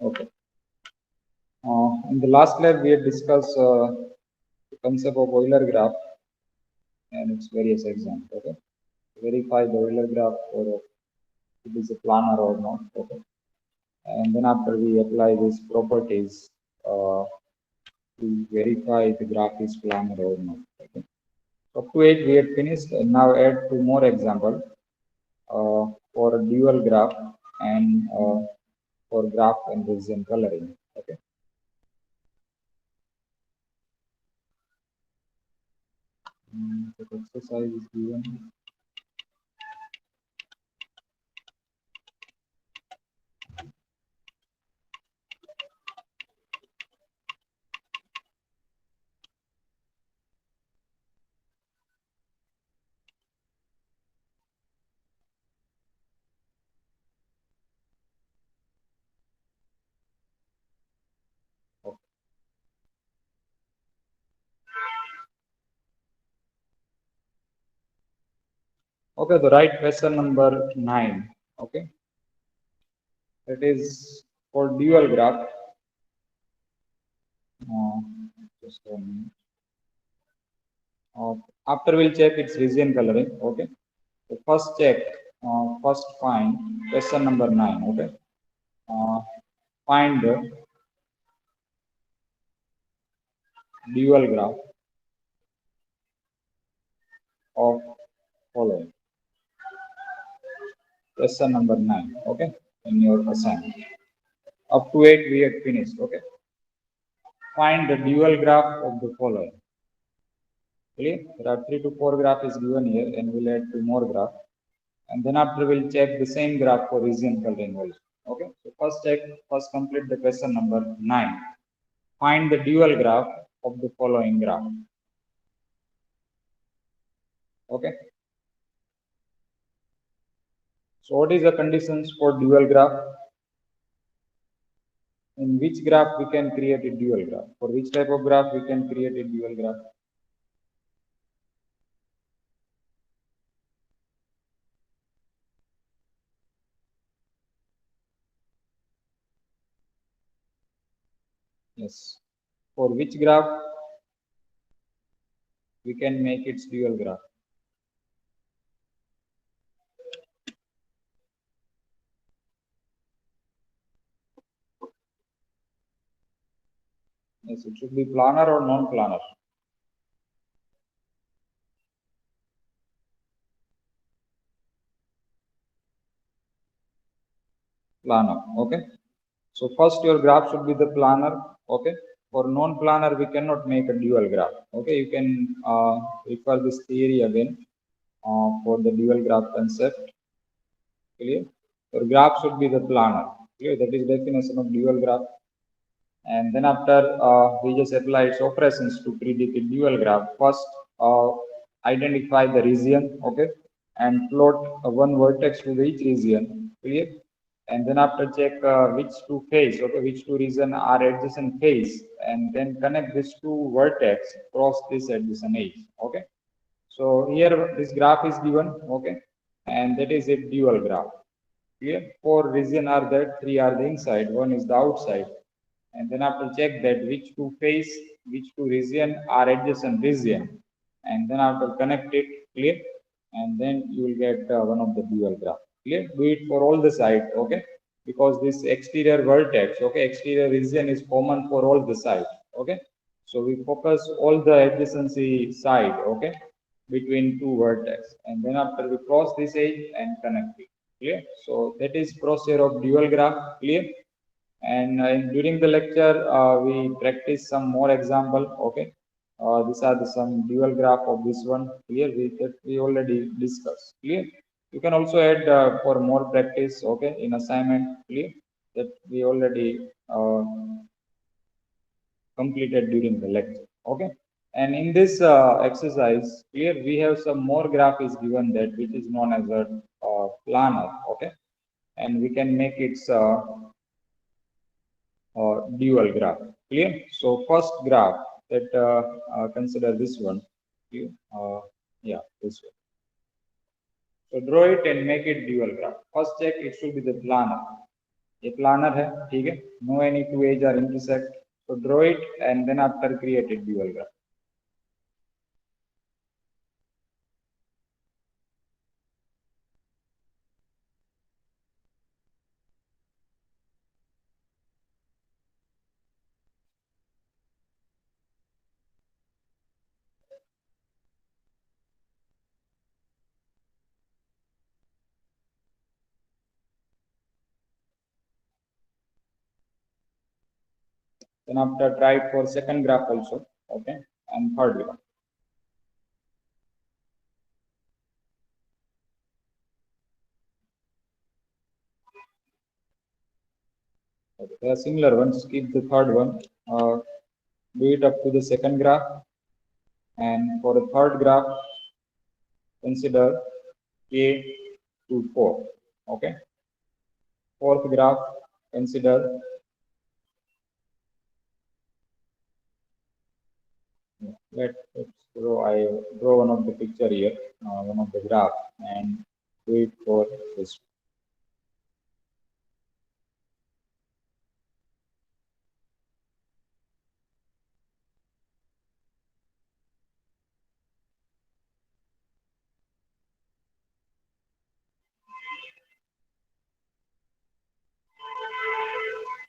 Okay. In the last class, we had discussed the concept of Euler graph and its various examples. Okay. Verify the Euler graph or it is a planar or not. Okay. And then after we apply these properties to verify the graph is planar or not. Okay. Up to 8 we had finished. And now add two more examples for a dual graph and for graph and region coloring. Okay. The exercise is given. Okay, the right question number 9. Okay, that is for dual graph. Uh, just a minute. After we'll check its region coloring. Okay, so first check, first find question number 9. Okay, find the dual graph of following. Question number 9. Okay, in your assignment. Up to 8 we had finished. Okay, find the dual graph of the following. Clear? There are 3 to 4 graph is given here, and we'll add 2 more graph. And then after we'll check the same graph for region coloring also. Okay, so first complete the question number 9. Find the dual graph of the following graph. Okay, so what is the conditions for dual graph? In which graph we can create a dual graph? For which type of graph we can create a dual graph? Yes. For which graph we can make its dual graph? Yes, it should be planar or non-planar. Planar. Okay. So first your graph should be the planar. Okay. For non-planar, we cannot make a dual graph. Okay. You can refer this theory again for the dual graph concept. Clear? Your graph should be the planar. Clear? That is definition of dual graph. And then after we just apply its operations to predict a dual graph. First, identify the region. Okay. And plot one vertex to each region. Clear? And then after check which two face, okay, which two region are adjacent face, and then connect these two vertex cross this adjacent edge. Okay, so here this graph is given. Okay, and that is a dual graph. Here 4 region are there, 3 are the inside, 1 is the outside. And then after check that which two face, which two region are adjacent region, and then after connect it. Clear? And then you will get one of the dual graph. Clear? Do it for all the side. Okay, because this exterior vertex, okay, exterior region is common for all the side. Okay, so we focus all the adjacency side. Okay, between two vertex, and then after we cross this edge and connect it. Clear? So that is procedure of dual graph. Clear? And during the lecture we practice some more example. Okay, these are the some dual graph of this one. Clear? That we already discussed. Clear? You can also add for more practice. Okay, in assignment. Clear? That we already completed during the lecture. Okay, and in this exercise here we have some more graph is given that which is known as a planar. Okay, and we can make its dual graph. Clear? So first graph that consider this one. Yeah, this one. So draw it and make it dual graph. First check it should be the planar. ये planar है, ठीक है, no any two edge are intersect, so draw it and then after create a dual graph. Then after try it for second graph also, okay, and third graph. Okay, there are similar ones. Skip the third one. Do it up to the second graph, and for the third graph, consider k to 4. Okay. Fourth graph, consider let's draw. I draw one of the picture here, one of the graph, and do it for this.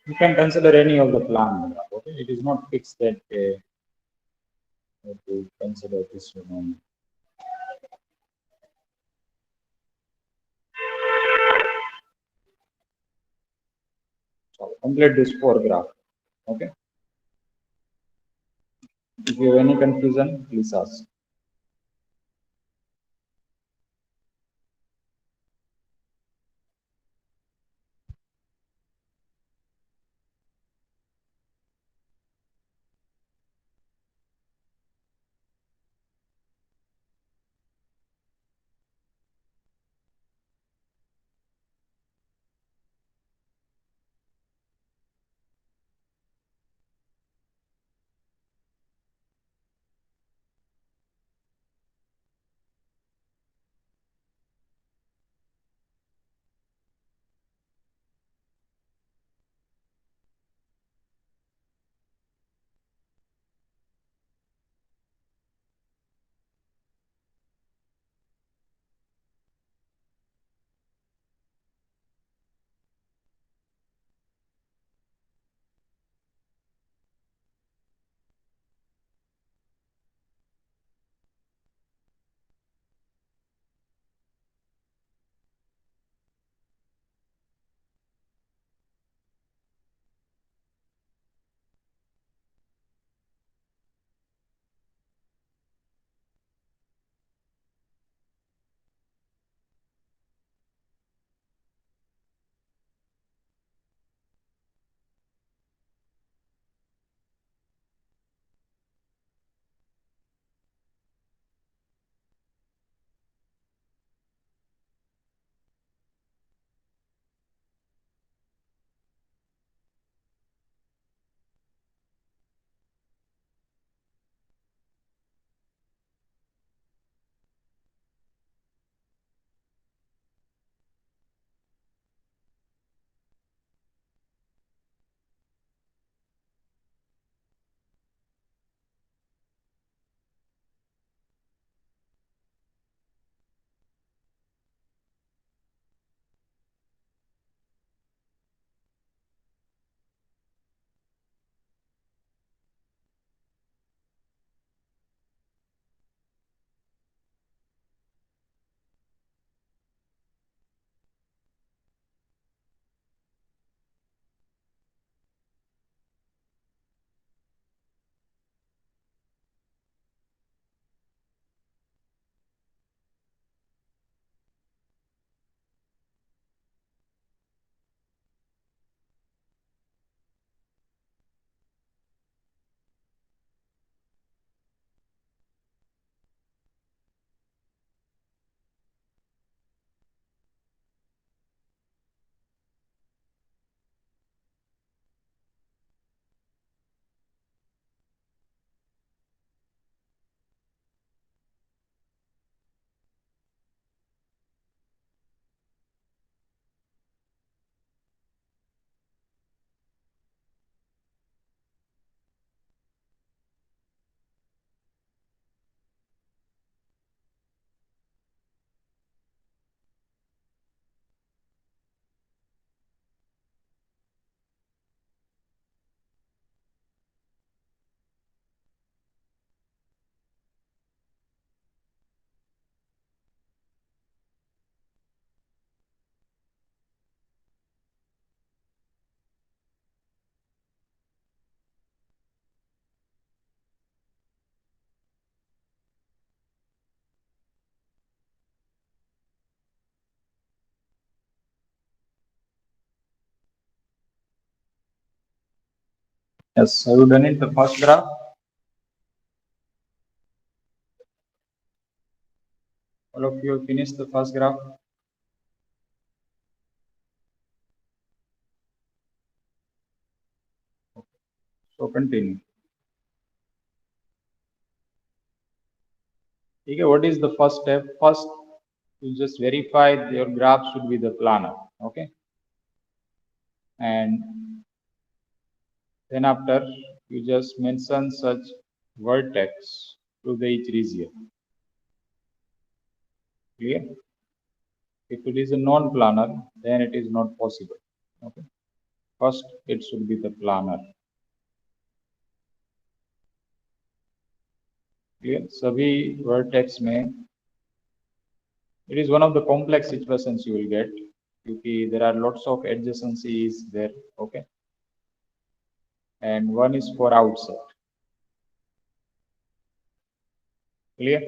You can consider any of the plan. Okay, it is not fixed that to consider this one. So complete this four graph. Okay. If you have any confusion, please ask. Yes, have you done it the first graph? All of you have finished the first graph? So continue. Okay, what is the first step? First, you just verify your graph should be the planar. Okay, and then after you just mention such vertex to the each region. Clear? If it is a non-planar, then it is not possible. Okay. First, it should be the planar. Clear? सभी vertex में it is one of the complex situations you will get because there are lots of adjacencies there. Okay, and one is for outside. Clear?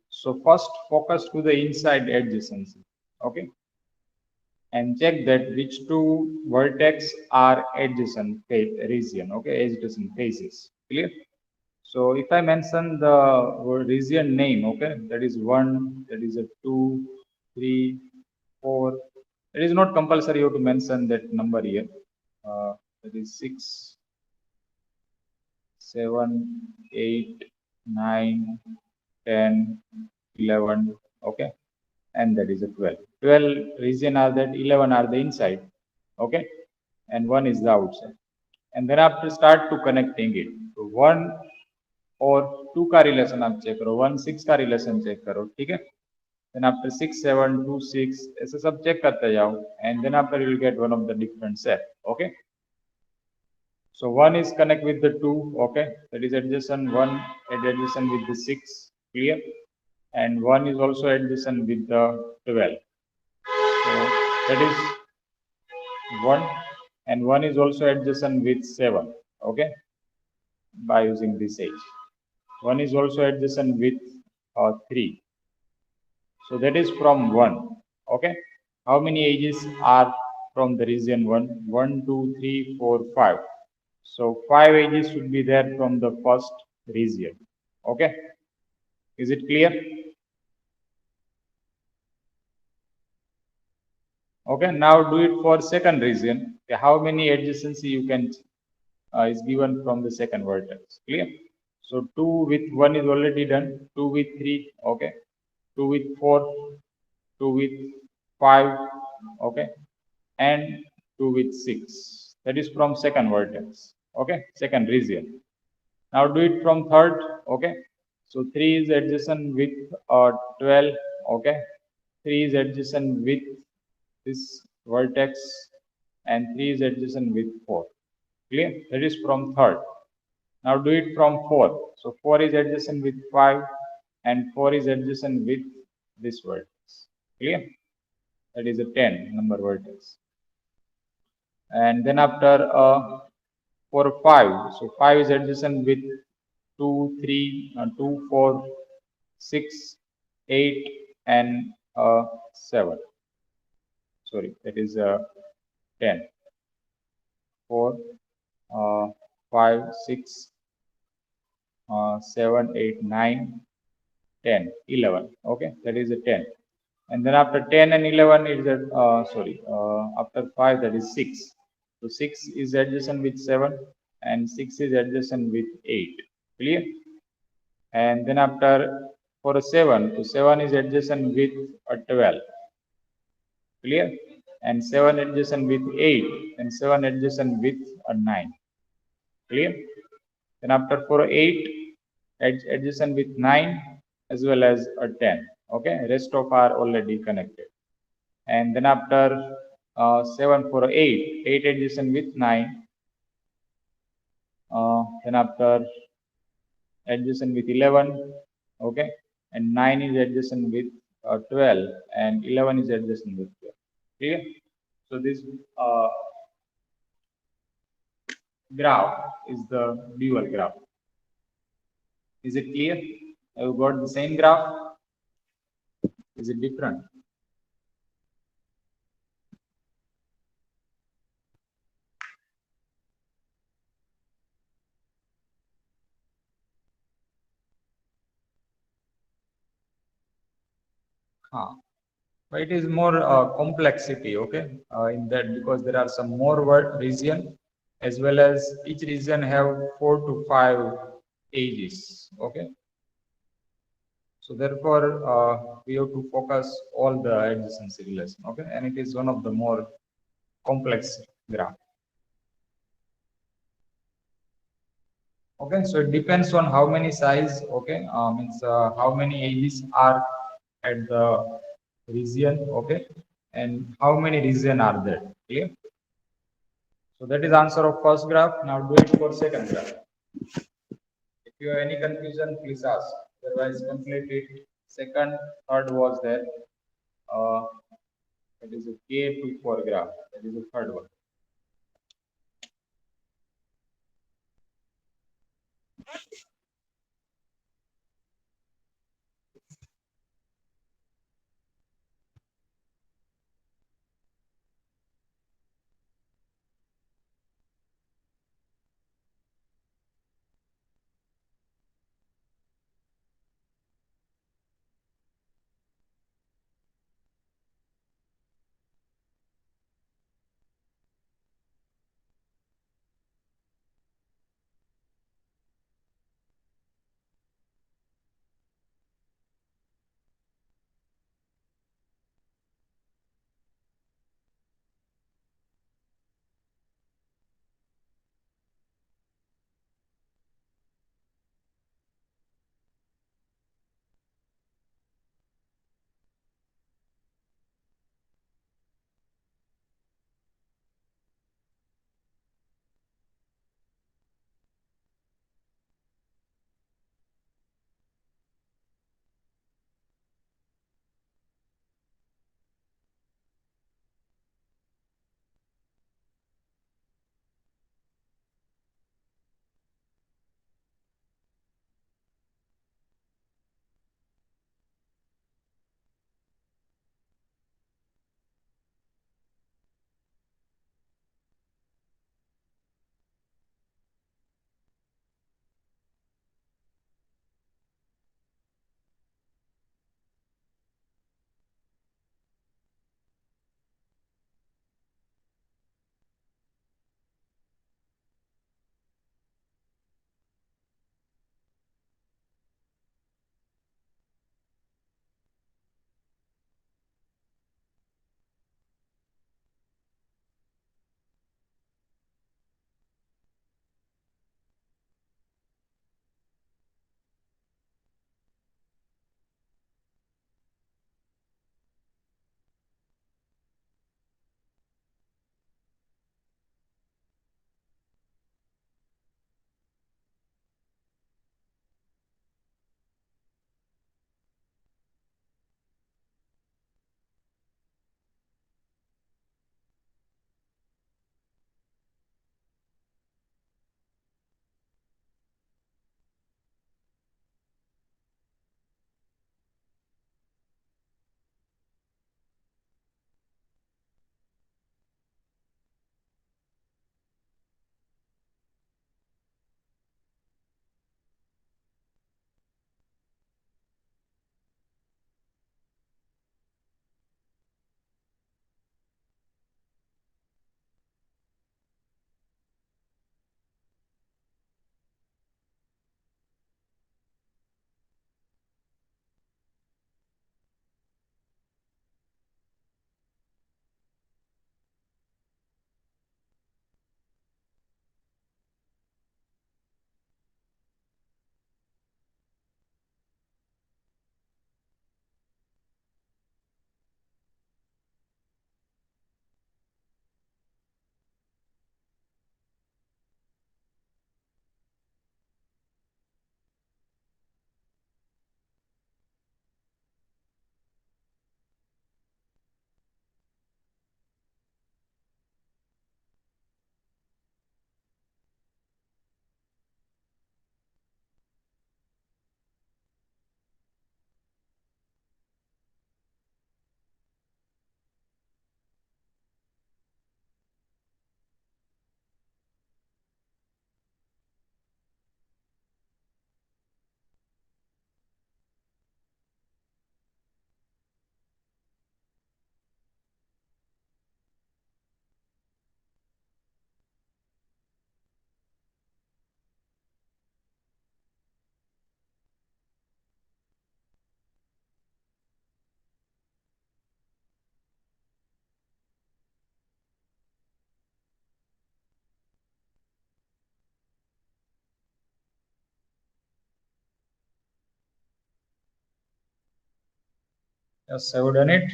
So first focus to the inside adjacency. Okay, and check that which two vertex are adjacent region. Okay, adjacent faces. Clear? So if I mention the region name, okay, that is 1, that is a 2, 3, 4. It is not compulsory you have to mention that number here. That is 6, 7, 8, 9, 10, 11, okay, and that is a 12. 12 region are that, 11 are the inside, okay, and 1 is the outside. And then after start to connecting it. So 1 और 2 का relation आप check करो, 1 6 का relation check करो, ठीक है. Then after 6 7 2 6 ऐसे सब चेक करते जाओ, and then after you will get one of the different set. Okay, so 1 is connect with the 2, okay, that is adjacent. 1 adjacent with the 6, clear, and 1 is also adjacent with the 12, so that is 1, and 1 is also adjacent with 7, okay, by using this edge. 1 is also adjacent with 3. So that is from 1. Okay. How many edges are from the region 1? 1, 2, 3, 4, 5. So 5 edges should be there from the first region. Okay. Is it clear? Okay. Now do it for second region. Okay. How many adjacency you can is given from the second vertex. Clear? So 2 with 1 is already done. 2 with 3. Okay. 2 with 4. 2 with 5, okay, and 2 with 6. That is from second vertex, okay, second region. Now do it from third, okay. So 3 is adjacent with 12, okay. 3 is adjacent with this vertex, and 3 is adjacent with 4. Clear? That is from third. Now do it from 4. So 4 is adjacent with 5, and 4 is adjacent with this vertex. Clear? That is a 10 number vertex. And then after for 5, so 5 is adjacent with 2, 3, 2, 4, 6, 8, and 7. Sorry, that is 10. 4, 5, 6, 7, 8, 9, 10, 11. Okay, that is a 10. And then after 10 and 11 is after 5, that is 6. So 6 is adjacent with 7, and 6 is adjacent with 8. Clear? And then after for a 7, so 7 is adjacent with a 12. Clear? And 7 adjacent with 8, and 7 adjacent with a 9. Clear? Then after for 8, adjacent with 9 as well as a 10. Okay, rest of are already connected. And then after 7 for 8, 8 adjacent with 9. Then after adjacent with 11, okay, and 9 is adjacent with 12, and 11 is adjacent with 12. Clear? So this graph is the dual graph. Is it clear? Have you got the same graph? Is it different? huh. But it is more complexity, okay, in that, because there are some more word region, as well as each region have 4 to 5 ages, okay. So therefore, we have to focus all the adjacency relation, okay, and it is one of the more complex graph. Okay, so it depends on how many size, okay, means how many edges are at the region, okay, and how many region are there, clear? So that is answer of first graph. Now do it for second graph. If you have any confusion, please ask. Otherwise, complete it. Second, third was there. Uh, that is a K24 graph. That is the third one. Yes, I have done it.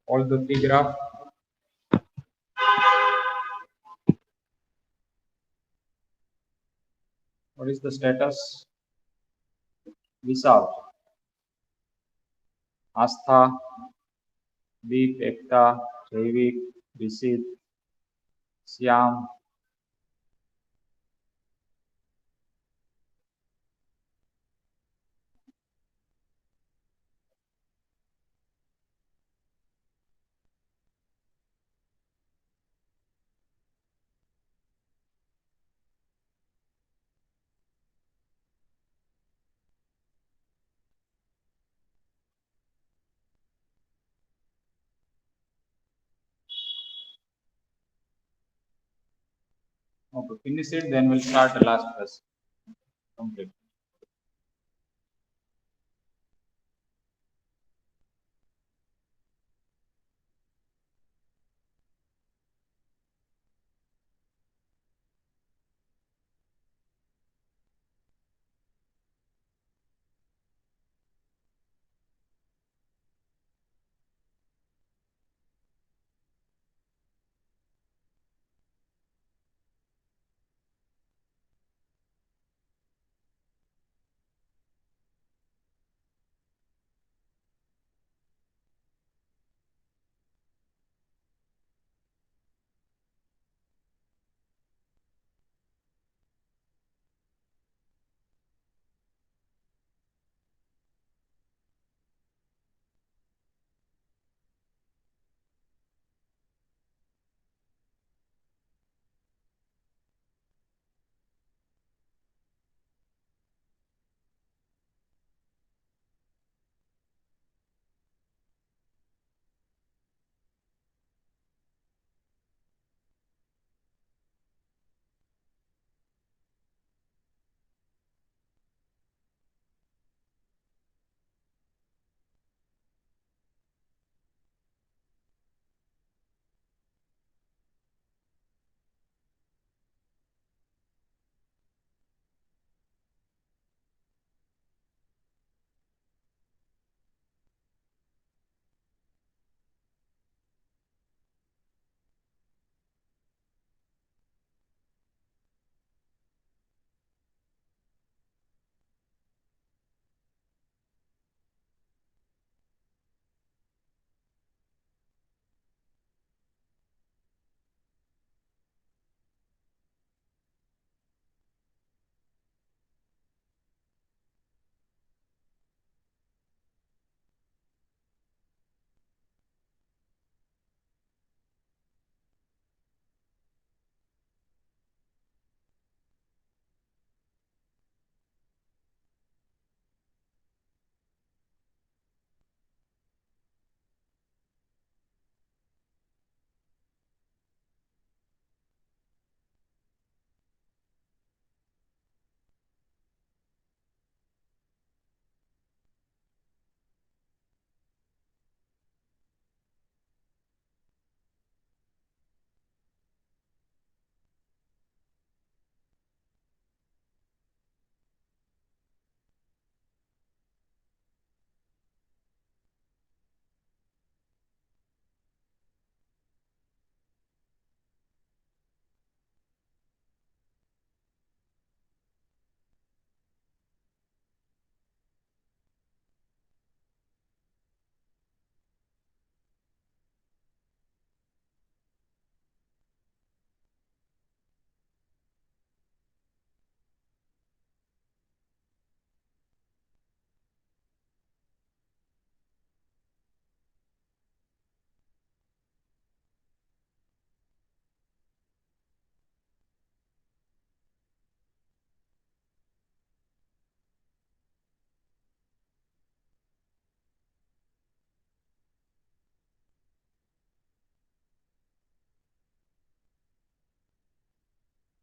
All the three graph. What is the status? Vishal, Astha, Deep, Ekta, Jaivik, Risit, Syam. Okay, finish it, then we'll start the last question. Complete.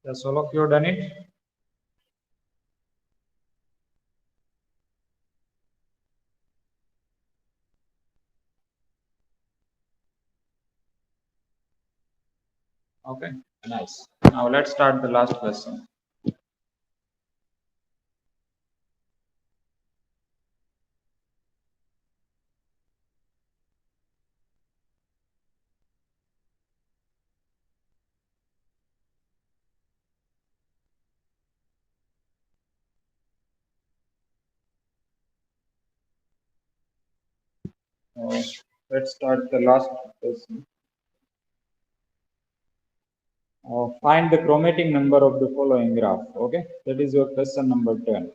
Yes, all of you have done it. Okay, nice. Now let's start the last question. Uh, let's start the last question. Find the chromatic number of the following graph. Okay, that is your question number 10.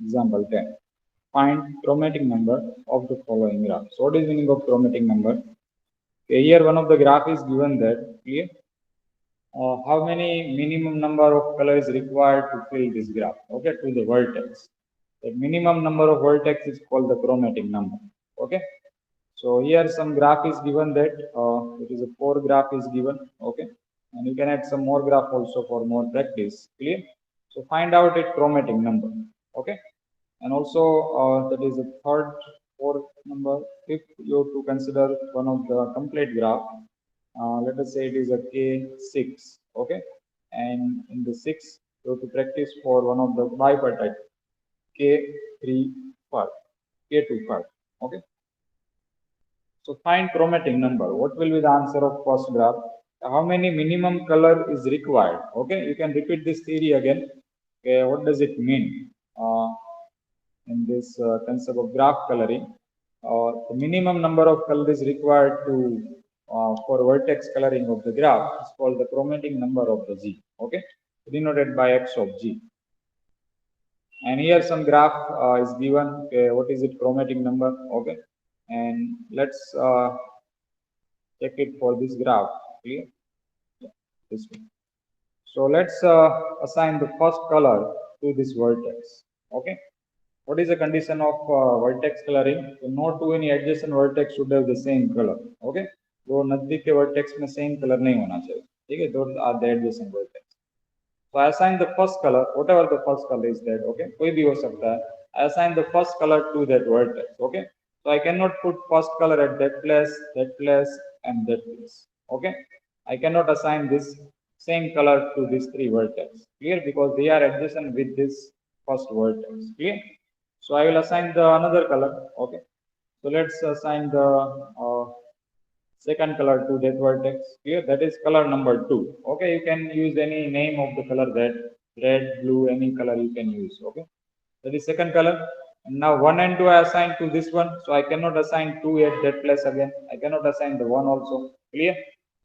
Example 10. Find chromatic number of the following graph. So what is meaning of chromatic number? Okay, here one of the graph is given that clear. How many minimum number of colors required to fill this graph? Okay, to the vertex. The minimum number of vertex is called the chromatic number. Okay. So here some graph is given that it is a 4 graph is given. Okay, and you can add some more graph also for more practice. Clear? So find out its chromatic number. Okay, and also that is the third, fourth number. If you have to consider one of the complete graph, let us say it is a K6. Okay, and in the 6 you have to practice for one of the bipartite K3 5, K2 5. Okay. So find chromatic number. What will be the answer of first graph? How many minimum color is required? Okay, you can repeat this theory again. Okay, what does it mean in this concept of graph coloring? The minimum number of color is required to for vertex coloring of the graph is called the chromatic number of the G. Okay, denoted by X of G. And here some graph is given. Okay, what is it? Chromatic number. Okay, and let's check it for this graph. Clear? Yeah, this one. So let's assign the first color to this vertex. Okay. What is the condition of vertex coloring? So no two any adjacent vertex should have the same color. Okay. वो नजदीक के vertex में same color नहीं होना चाहिए. ठीक है. Those are the adjacent vertex. So I assign the first color, whatever the first color is that. Okay. कोई भी हो सकता है. I assign the first color to that vertex. Okay. So I cannot put first color at that place, and that place. Okay. I cannot assign this same color to these three vertex. Clear? Because they are adjacent with this first vertex. Clear? So I will assign the another color. Okay. So let's assign the second color to that vertex. Clear? That is color number 2. Okay. You can use any name of the color, that red, blue, any color you can use. Okay. That is second color. And now 1 and 2 I assign to this one. So I cannot assign 2 at that place again. I cannot assign the 1 also. Clear?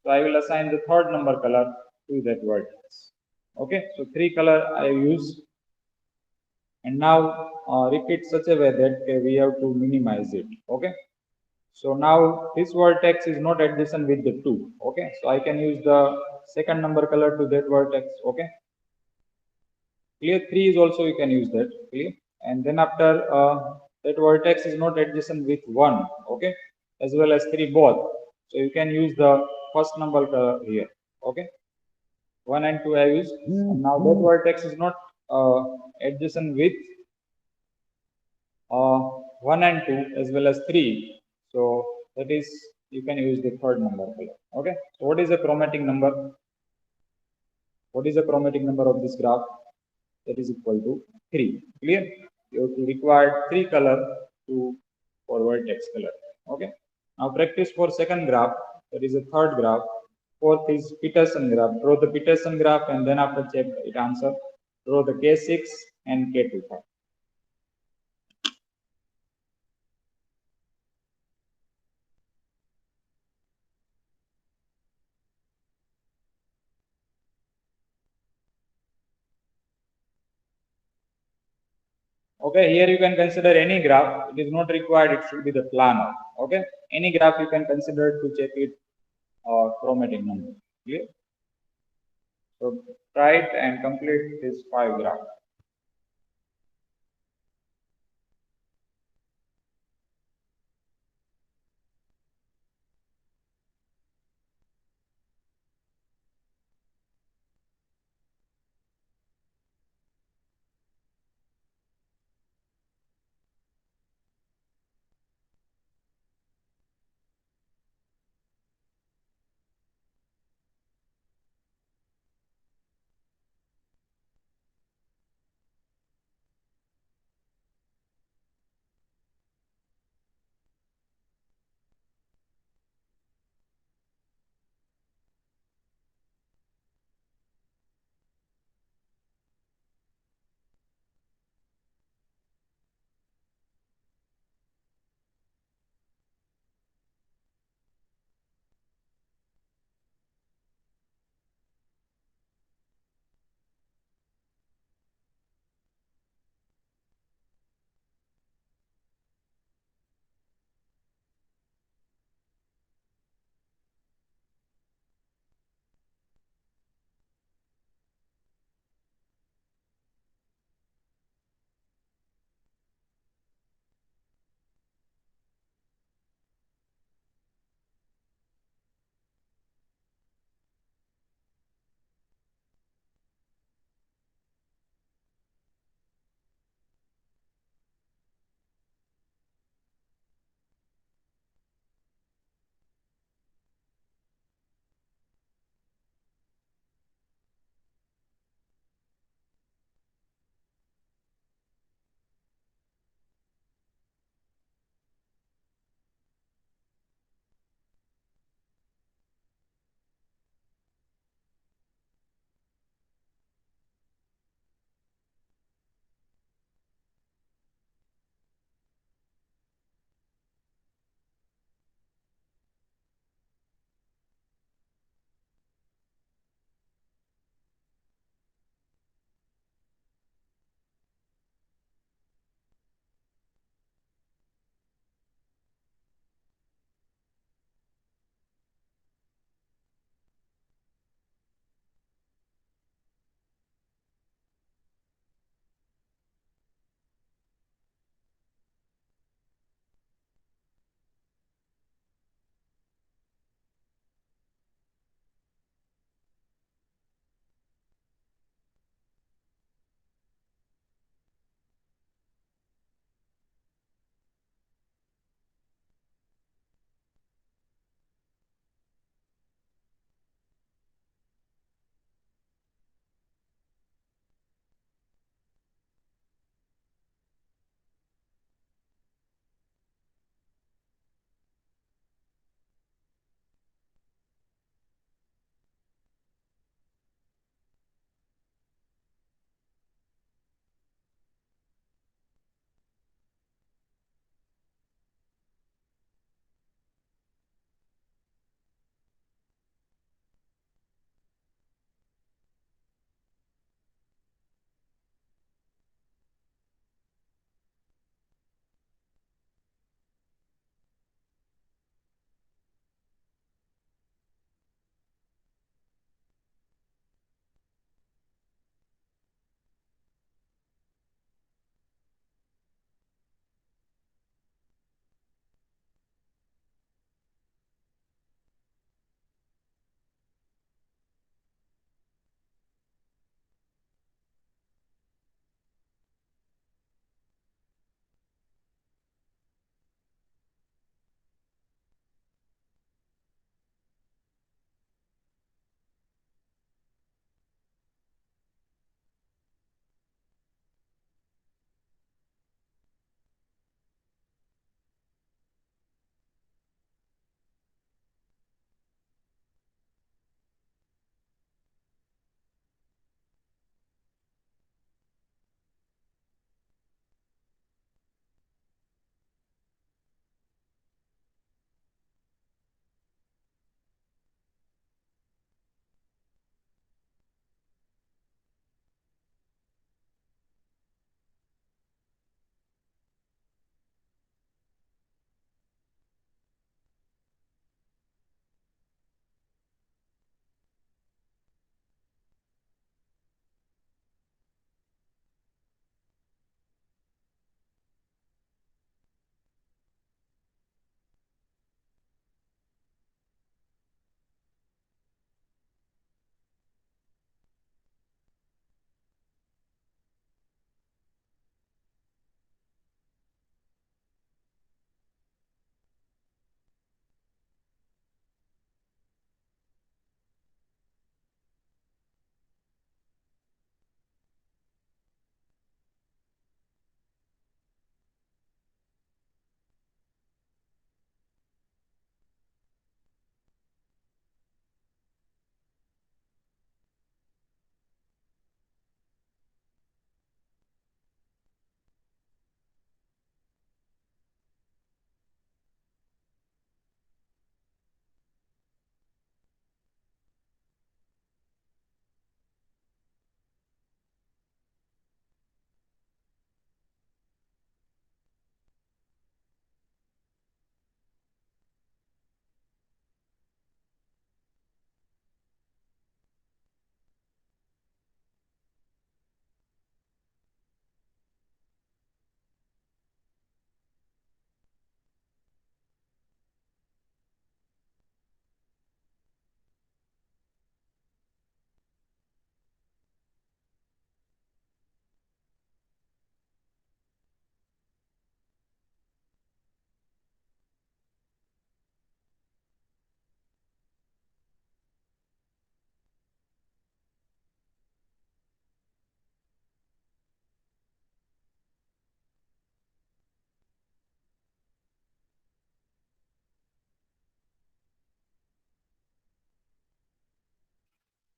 So I will assign the third number color to that vertex. Okay. So 3 color I use. And now repeat such a way that we have to minimize it. Okay. So now this vertex is not adjacent with the 2. Okay. So I can use the second number color to that vertex. Okay. Clear? 3 is also you can use that. Clear? And then after that vertex is not adjacent with 1. Okay. As well as 3 both. So you can use the first number color here. Okay. 1 and 2 I use. And now that vertex is not adjacent with 1 and 2 as well as 3. So that is you can use the third number color. Okay. So what is the chromatic number? What is the chromatic number of this graph? That is equal to 3. Clear? You require 3 color to for vertex color. Okay. Now practice for second graph. That is a third graph. Fourth is Peterson graph. Draw the Peterson graph and then after check it answer. Draw the K6 and K25. Okay, here you can consider any graph. It is not required, it should be the planar. Okay, any graph you can consider to check it chromatic number. Clear? So try it and complete this 5 graph.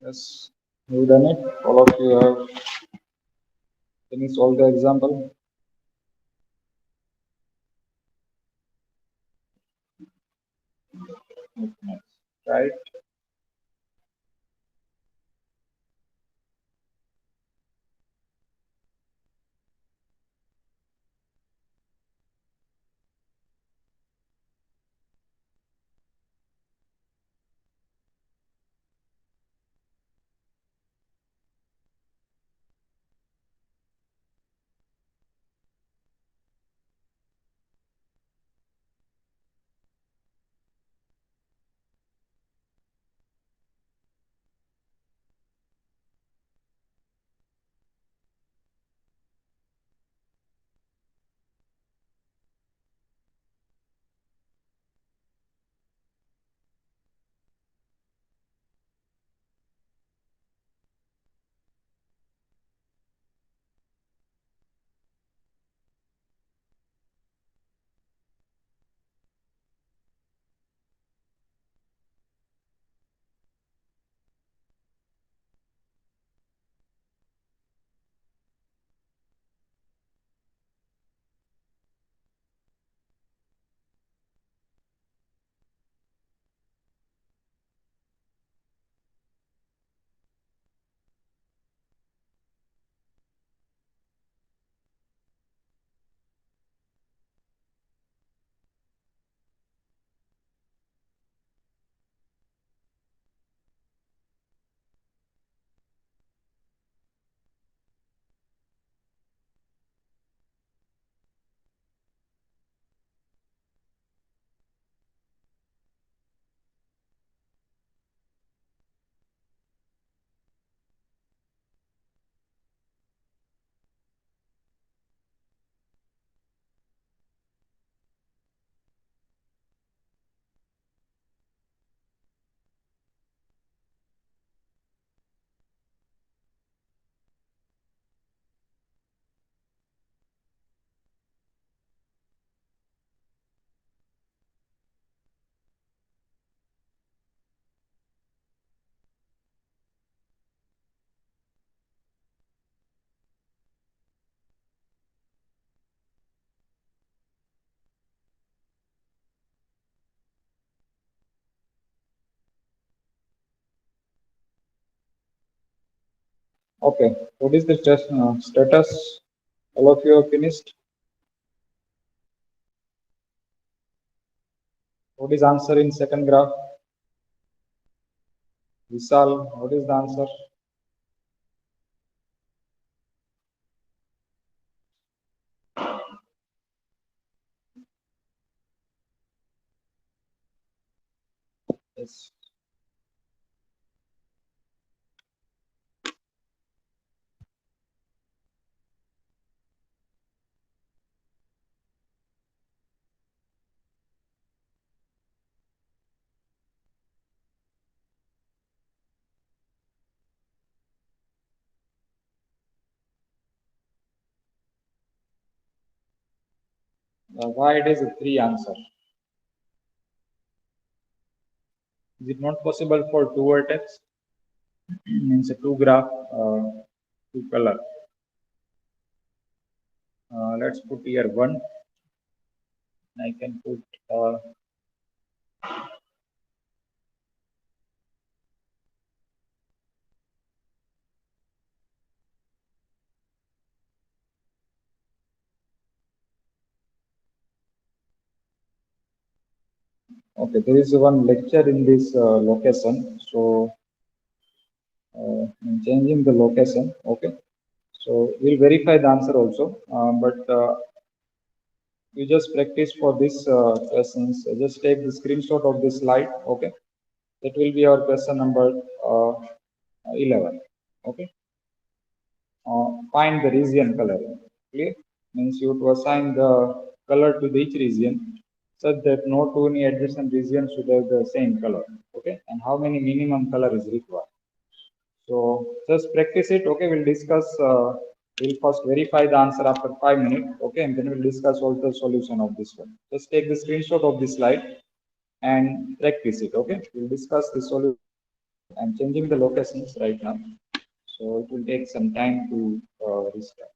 Yes, you done it. All of you have finished all the example. Next, right? Okay. What is the test status? All of you have finished. What is answer in second graph? Vishal, what is the answer? Yes. Why it is a three answer? Is it not possible for two vertex? Means a two graph, two color. Let's put here one. I can put okay. There is one lecture in this location, so I'm changing the location. Okay, so we'll verify the answer also, but you just practice for this questions. Just take the screenshot of this slide. Okay, that will be our question number 11. Okay, find the region color. Clear? Means you to assign the color to each region such that no two any adjacent regions should have the same color. Okay, and how many minimum color is required. So just practice it. Okay, we'll discuss. We'll first verify the answer after 5 minutes. Okay, and then we'll discuss all the solution of this one. Just take the screenshot of this slide and practice it. Okay, we'll discuss the solution. I'm changing the locations right now, so it will take some time to restart.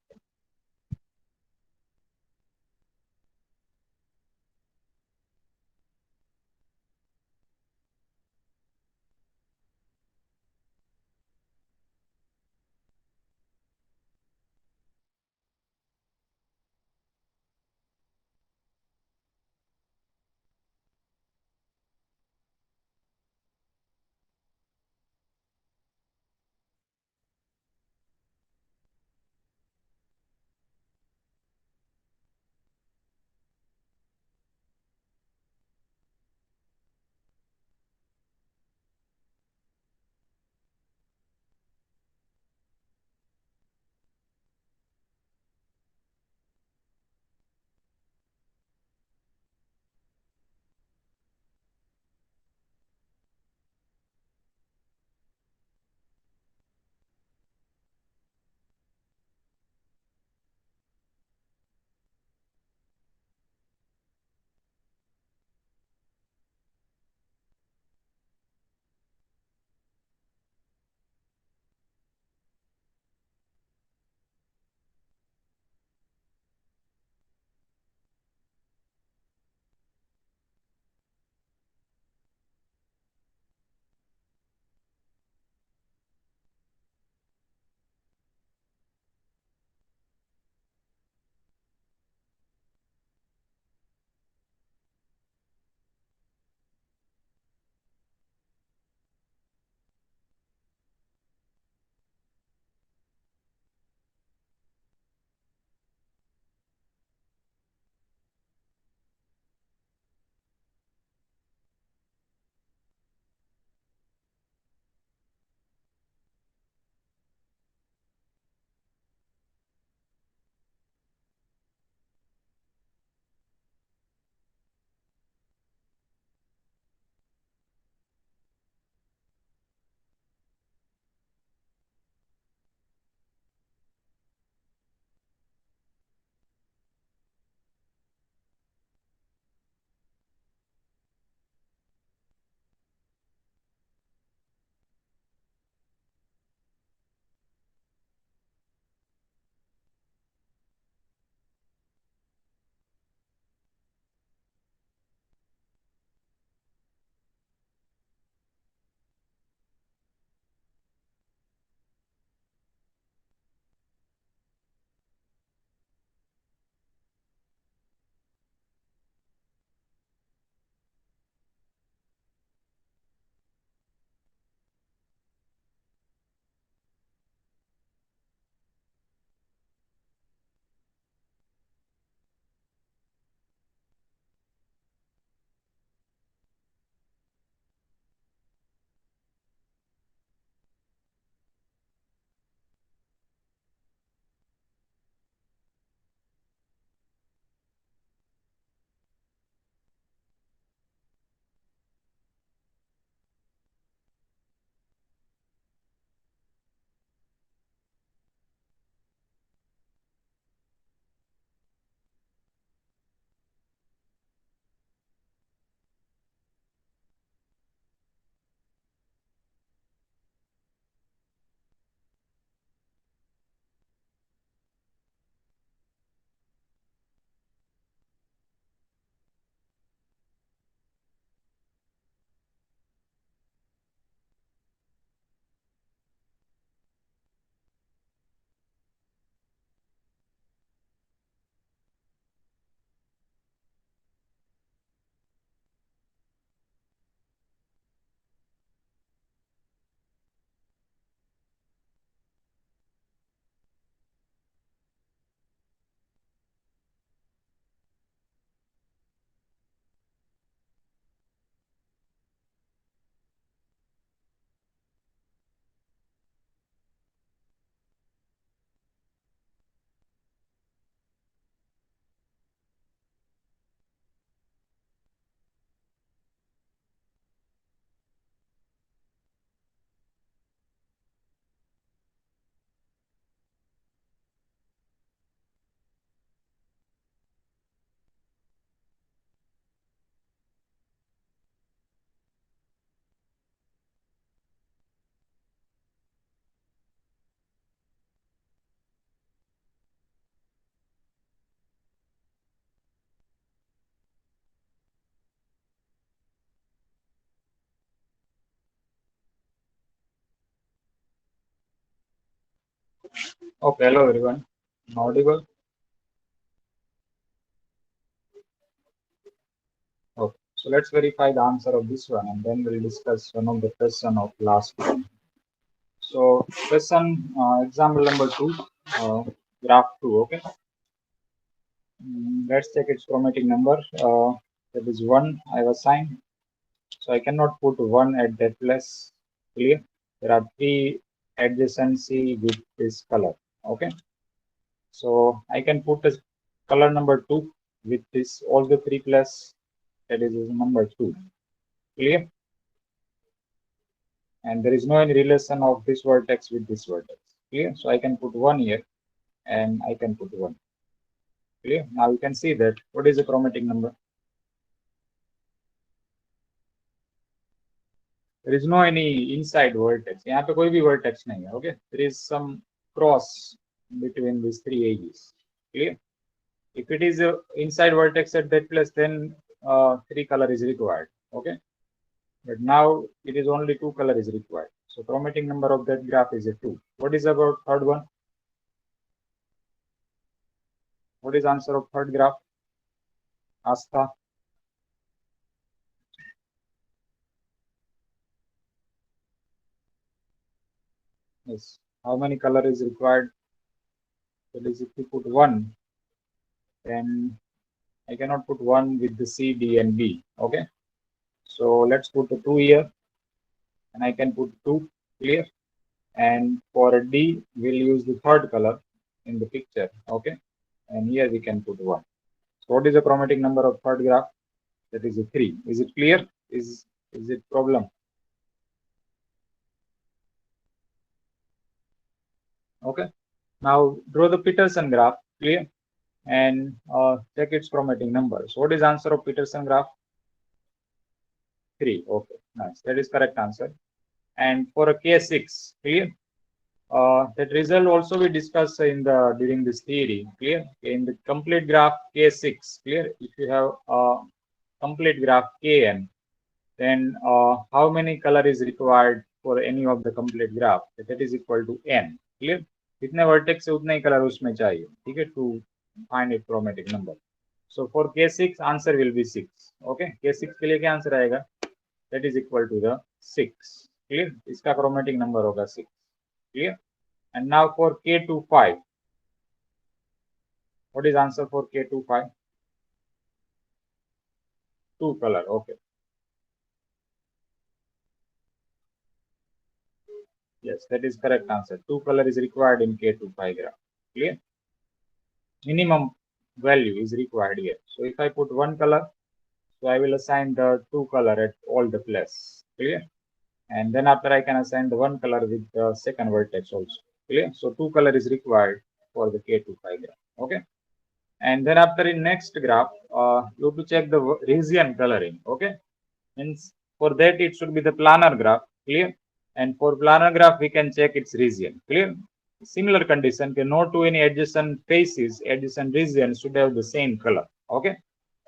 Okay, hello everyone. I'm audible? Okay, so let's verify the answer of this one and then we'll discuss one of the question of last one. So question example number 2, uh, graph 2, okay. Let's check its chromatic number. That is 1 I have assigned. So I cannot put 1 at that place. Clear? There are 3 adjacency with this color, okay. So I can put a color number 2 with this all the 3 plus, that is number 2. Clear? And there is no any relation of this vertex with this vertex. Clear? So I can put 1 here and I can put 1. Clear? Now you can see that what is the chromatic number? There is no any inside vertex. यहाँ पे कोई भी vertex नहीं है. Okay? There is some cross between these 3 edges. Clear? If it is a inside vertex at that place, then 3 color is required. Okay? But now it is only 2 color is required. So chromatic number of that graph is a 2. What is about third one? What is answer of third graph? Astha. Yes. How many color is required? That is, if you put 1, then I cannot put 1 with the C, D, and B. Okay. So let's put a 2 here, and I can put 2. Clear? And for a D, we'll use the third color in the picture. Okay. And here we can put 1. So what is the chromatic number of third graph? That is a 3. Is it clear? Is it problem? Okay. Now draw the Peterson graph. Clear? And check its chromatic number. So what is answer of Peterson graph? 3. Okay, nice. That is correct answer. And for a K6, clear? That result also we discussed in the during this theory. Clear? In the complete graph K6, clear? If you have a complete graph Kn, then how many color is required for any of the complete graph? That is equal to n. Clear? जितने vertex है उतने ही colour उसमें चाहिए, ठीक है, to find it chromatic number. So for K6 answer will be 6. Okay, K6 के लिए क्या आंसर आएगा? That is equal to the 6. Clear? इसका क्रोमेटिक नंबर होगा 6. Clear? And now for K25, what is answer for K25? 2 color. Okay. Yes, that is correct answer. 2 color is required in K25 graph. Clear? Minimum value is required here. So if I put 1 color, so I will assign the 2 color at all the place. Clear? And then after I can assign the 1 color with the second vertex also. Clear? So 2 color is required for the K25 graph. Okay. And then after in next graph, you have to check the region coloring. Okay. Means for that it should be the planar graph. Clear? And for planar graph we can check its region. Clear? Similar condition, can no two any adjacent faces, adjacent regions should have the same color. Okay.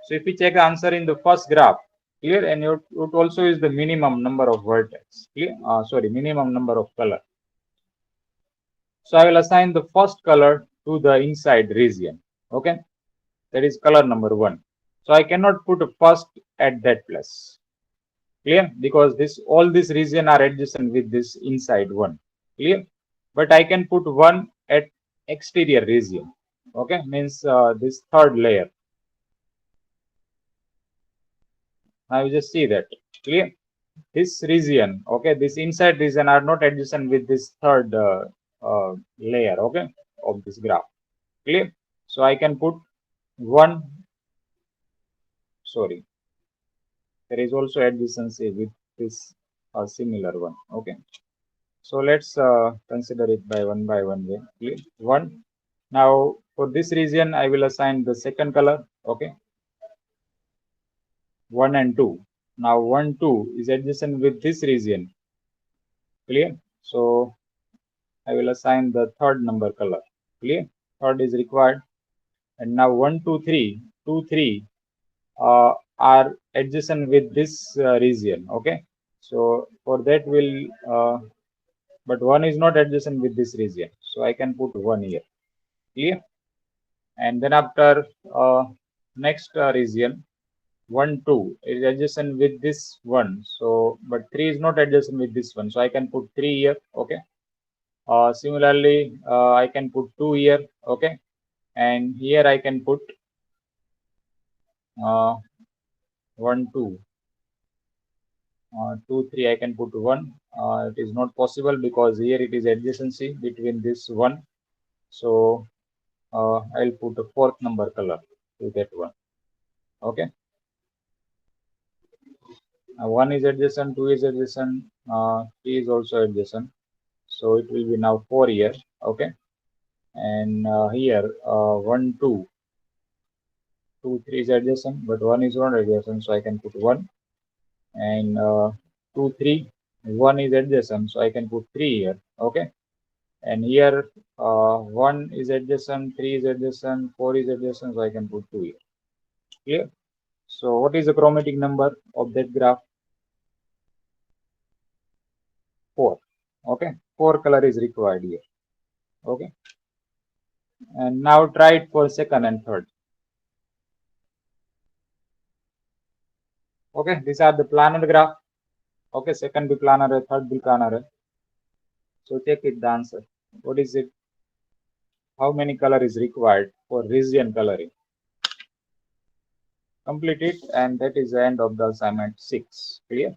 So if we check answer in the first graph, clear, and it also is the minimum number of vertex. Clear? Sorry, minimum number of color. So I will assign the first color to the inside region. Okay. That is color number 1. So I cannot put a first at that place. Clear? Because this all this region are adjacent with this inside one. Clear? But I can put 1 at exterior region. Okay, means this third layer. Now you just see that. Clear? This region, okay, this inside region are not adjacent with this third layer, okay, of this graph. Clear? So I can put 1. Sorry, there is also adjacency with this similar one. Okay. So let's consider it by one way. Clear? 1. Now for this region, I will assign the second color. Okay. 1 and 2. Now 1, 2 is adjacent with this region. Clear? So I will assign the third number color. Clear? Third is required. And now 1, 2, 3, 2, 3 are adjacent with this region. Okay. So for that we'll but 1 is not adjacent with this region. so I can put 1 year. Clear? And then after next region, 1 2 is adjacent with this one, so but 3 is not adjacent with this one, so I can put 3 here. Okay. Similarly, I can put 2 here. Okay. And here I can put 1 2 2 3. I can put 1. It is not possible because here it is adjacency between this one, so I'll put a fourth number color to that one. Okay. 1 is adjacent, 2 is adjacent, 3 is also adjacent, so it will be now 4 here. Okay. And here 1 2 2 3 is adjacent, but 1 is not adjacent, so I can put 1. And 2 3 1 is adjacent, so I can put 3 here. Okay. And here 1 is adjacent, 3 is adjacent, 4 is adjacent, so I can put 2 here. Clear? So what is the chromatic number of that graph? 4. Okay. 4 color is required here. Okay. And now try it for second and third. Okay. These are the planar graph. Okay. Second be planar, third be planar. So check it the answer. What is it? How many color is required for region coloring? Complete it, and that is the end of the assignment 6. Clear?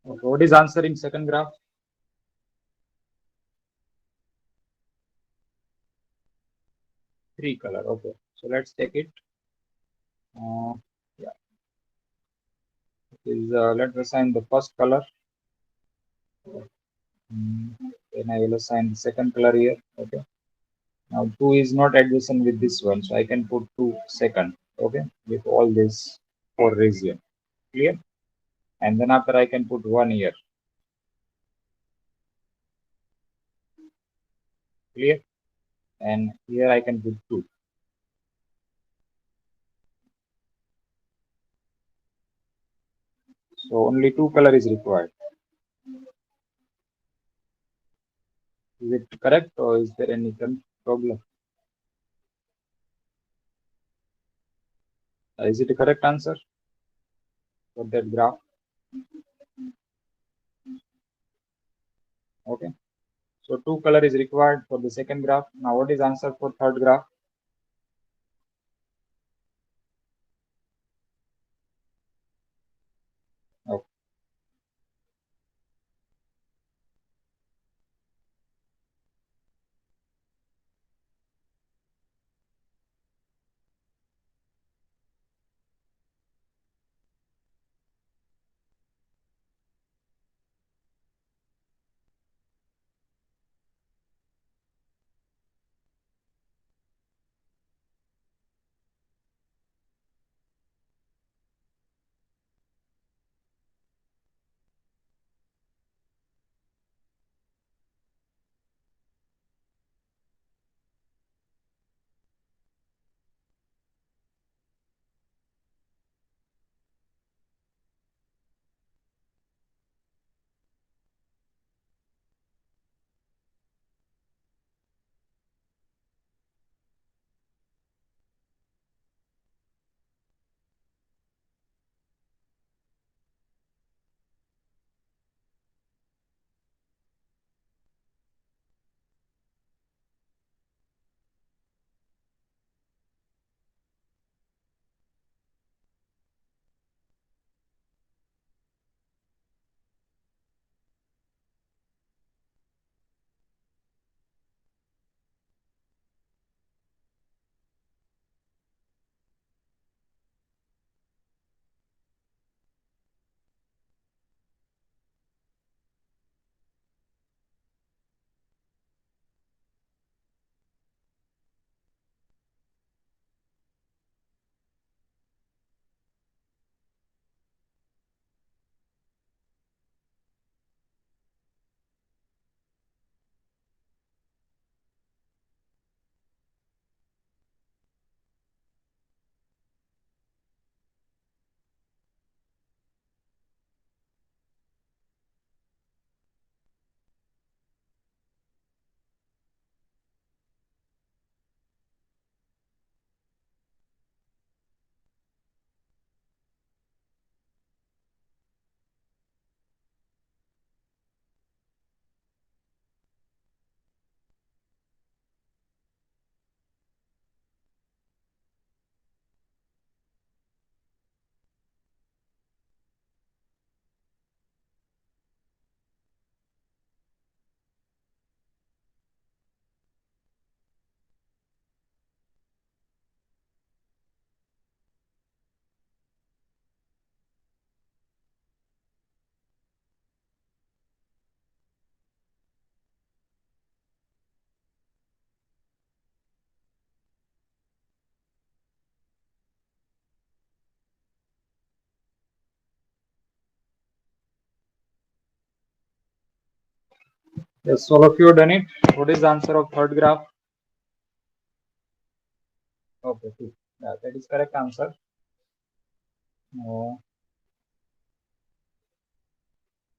Okay. What is answer in second graph? 3 color. Okay. So let's take it. Yeah. Let's assign the first color. Then I will assign the second color here. Okay. Now 2 is not adjacent with this one, so I can put 2 second. Okay. With all this 4 region. Clear? And then after I can put 1 here. Clear? and here I can put 2. So only 2 color is required. Is it correct or is there any problem? Is it a correct answer for that graph? Okay. So 2 color is required for the second graph. Now what is answer for third graph? Okay. Yes, all of you done it. What is the answer of third graph? Okay, good. Yeah, that is correct answer.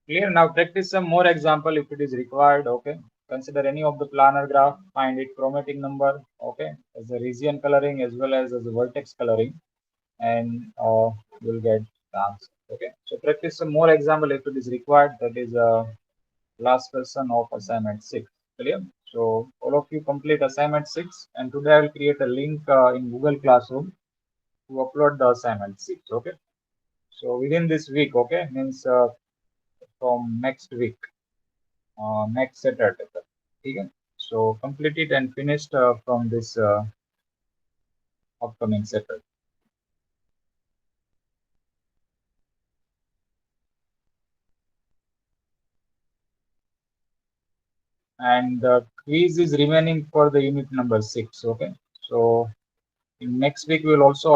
Clear. Now practice some more example if it is required. Okay. Consider any of the planar graph, find its chromatic number. Okay, as a region coloring as well as a vertex coloring, and you'll get the answer. Okay. So practice some more example if it is required. That is last question of assignment 6. Clear. So all of you complete assignment 6, and today I will create a link in Google Classroom to upload the assignment 6. Okay. So within this week, okay, means from next week, next Saturday. Okay. So complete it and finished from this upcoming Saturday. And the quiz is remaining for the unit number 6. Okay. So in next week we will also